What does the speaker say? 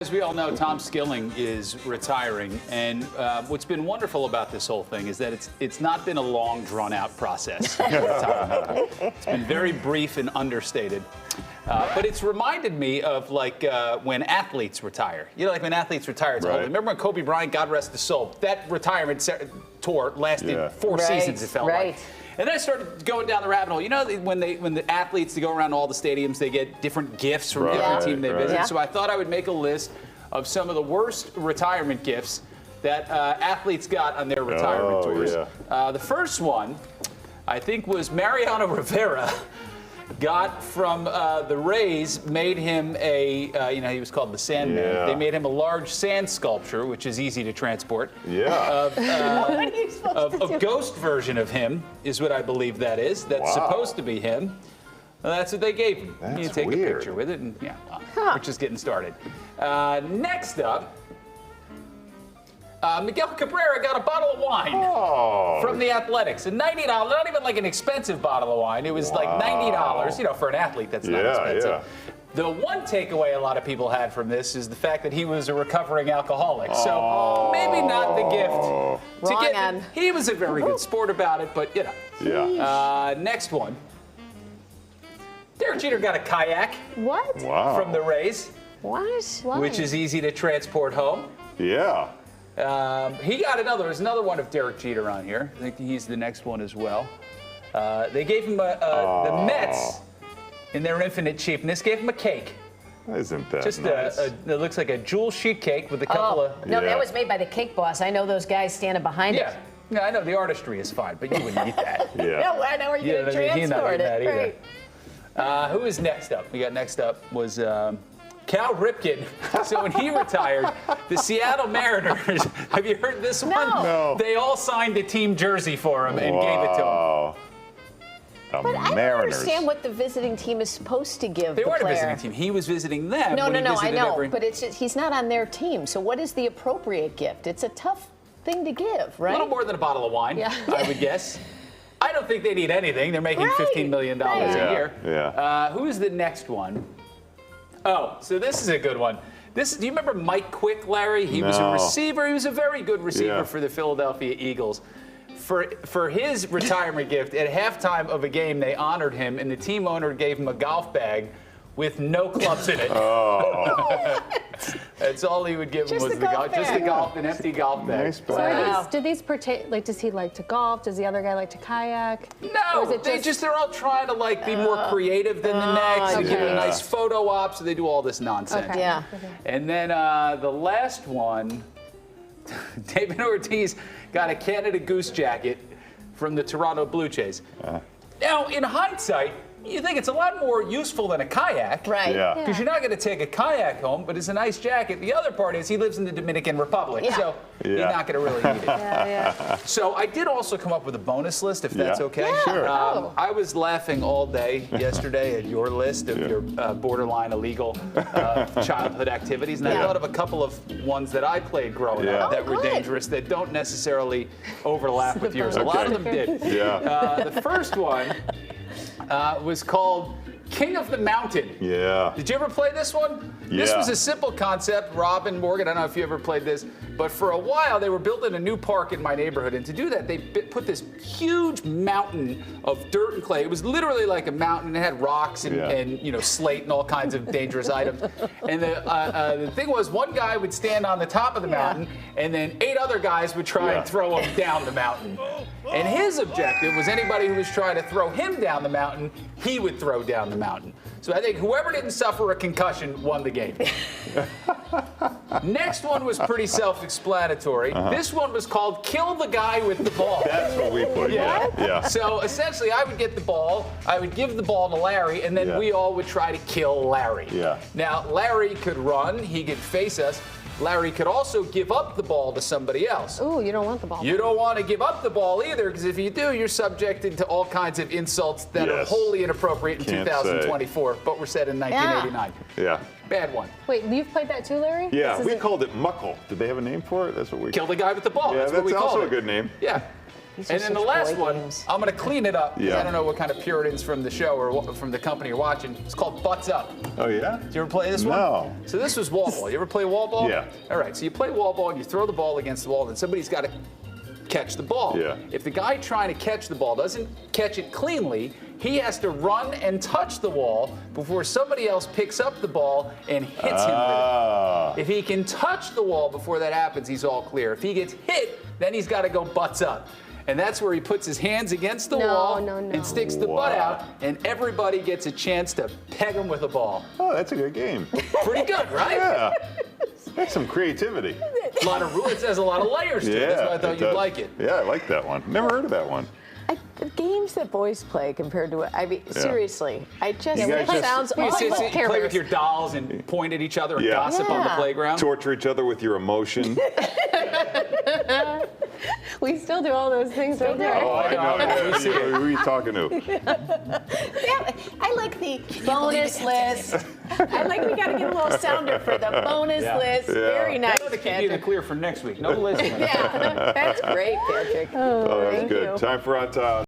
As we all know, Tom Skilling is retiring, and what's been wonderful about this whole thing is that it's not been a long, drawn-out process. It's been very brief and understated. But it's reminded me of when athletes retire. You know, like when athletes retire. It's Right. remember when Kobe Bryant, God rest his soul, that retirement tour lasted 4 seasons, it felt like. And then I started going down the rabbit hole. You know, when the athletes go around all the stadiums, they get different gifts from every team they visit. So I thought I would make a list of some of the worst retirement gifts that athletes got on their retirement tours. The first one, I think, was Mariano Rivera. Got from the Rays, made him he was called the Sandman. Yeah. They made him a large sand sculpture, which is easy to transport. Yeah. A ghost version of him is what I believe that is. That's supposed to be him. Well, that's what they gave him. That's you take weird. a picture with it, and we're just getting started. Next up, Miguel Cabrera got a bottle of wine from the Athletics. And $90, not even like an expensive bottle of wine. It was like $90. You know, for an athlete, that's not expensive. Yeah. The one takeaway a lot of people had from this is the fact that he was a recovering alcoholic. So maybe not the gift. Wrong end. He was a very good sport about it, but you know. Yeah. Next one. Derek Jeter got a kayak What? Wow. from the Rays, What? which is easy to transport home. Yeah. He got there's another one of Derek Jeter on here. I think he's the next one as well. They gave him the Mets, in their infinite cheapness, gave him a cake. Isn't that Just nice? it looks like a jewel sheet cake with a couple of... No, Yeah. that was made by the Cake Boss. I know those guys standing behind Yeah. it. Yeah, I know the artistry is fine, but you wouldn't eat that. Yeah. No, I know where you're going to he's not transport eating that it. either. Right. Who is next up? We got next up was Cal Ripken. So when he retired, the Seattle Mariners, have you heard this one? No. They all signed a team jersey for him and gave it to him. Wow. The But I don't Mariners. understand what the visiting team is supposed to give They the weren't a player. visiting team. He was visiting them. No, when he I visited know. But it's just, he's not on their team. So what is the appropriate gift? It's a tough thing to give, a right? little more than a bottle of wine, Yeah. I would guess. I don't think they need anything. They're making Right. $15 million Right. a year. Yeah. Who is the next one? Oh, so this is a good one. Do you remember Mike Quick, Larry? He was a No. receiver. He was a very good receiver Yeah. for the Philadelphia Eagles. For his retirement gift, at halftime of a game, they honored him, and the team owner gave him a golf bag with no clubs in it. That's all he would give him Just was the golf just the bag. an empty golf bag. Nice So bag. Wow. do these pertain? Like, does he like to golf? Does the other guy like to kayak? Or No, is it they're all trying to be more creative than the next and give it a okay. nice photo op, so they do all this nonsense. Okay. Yeah. And then the last one, David Ortiz got a Canada Goose jacket from the Toronto Blue Jays. Now, in hindsight, you think it's a lot more useful than a kayak. Right. Yeah. Because you're not going to take a kayak home, but it's a nice jacket. The other part is he lives in the Dominican Republic, Yeah. so you're Yeah. not going to really need it. Yeah. So I did also come up with a bonus list, if that's Yeah. okay. Yeah. Sure. Oh. I was laughing all day yesterday at your list of your borderline illegal childhood activities, and I Yeah. thought of a couple of ones that I played growing Yeah. up that were good. dangerous, that don't necessarily overlap with yours. A lot of them did. Yeah. The first one was called King of the Mountain. Yeah. Did you ever play this one? This Yeah. was a simple concept. Robin Morgan, I don't know if you ever played this, but for a while they were building a new park in my neighborhood, and to do that they put this huge mountain of dirt and clay. It was literally like a mountain. It had rocks and, Yeah. and slate and all kinds of dangerous items. And the thing was, one guy would stand on the top of the mountain, and then 8 other guys would try Yeah. and throw him down the mountain. And his objective was anybody who was trying to throw him down the mountain, he would throw down the mountain. So I think whoever didn't suffer a concussion won the game. Next one was pretty self-explanatory. This one was called Kill the Guy with the Ball. That's what we put. Yeah. Yeah. So essentially, I would get the ball, I would give the ball to Larry, and then Yeah. we all would try to kill Larry. Yeah. Now, Larry could run, he could face us. Larry could also give up the ball to somebody else. Ooh, you don't want the ball. You don't want to give up the ball either, because if you do, you're subjected to all kinds of insults that are Yes. wholly inappropriate in Can't 2024, but were said in 1989. Yeah. Bad one. Wait, you've played that too, Larry? Yeah. This We isn't- called it muckle. Did they have a name for it? That's what we. Kill the guy with the ball. Yeah, that's what we that's called also it. a good name. Yeah. These are And then the such last boy one, games. I'm going to clean it up. 'Cause Yeah. I don't know what kind of Puritans from the show or from the company you're watching. It's called Butts Up. Oh, yeah? Did you ever play this one? No. So this was wall ball. You ever play wall ball? Yeah. All right. So you play wall ball and you throw the ball against the wall, and somebody's got to catch the ball. Yeah. If the guy trying to catch the ball doesn't catch it cleanly, he has to run and touch the wall before somebody else picks up the ball and hits him with it. Ah. If he can touch the wall before that happens, he's all clear. If he gets hit, then he's got to go butts up. And that's where he puts his hands against the No, wall no, no. and sticks the butt Wow. out, and everybody gets a chance to peg him with a ball. Oh, that's a good game. Pretty good, right? Yeah. That's some creativity. A lot of rules. It has a lot of layers to it. That's why I thought you'd does. like it. Yeah, I like that one. Never heard of that one. The games that boys play compared to, I mean, seriously, I just. You guys just- Sounds You awful. play with your dolls and point at each other and Yeah. gossip on the Yeah. playground. Torture each other with your emotion. We still do all those things, don't we? Oh, I know. We see it. Who are you talking to? Yeah, I like the bonus list. I like we got to get a little sounder for the bonus Yeah. list. Yeah. Very nice, That ought to keep you in the Patrick. clear for next week. No listening. Yeah, that's great, Patrick. Oh, that was Thank good. you. Time for our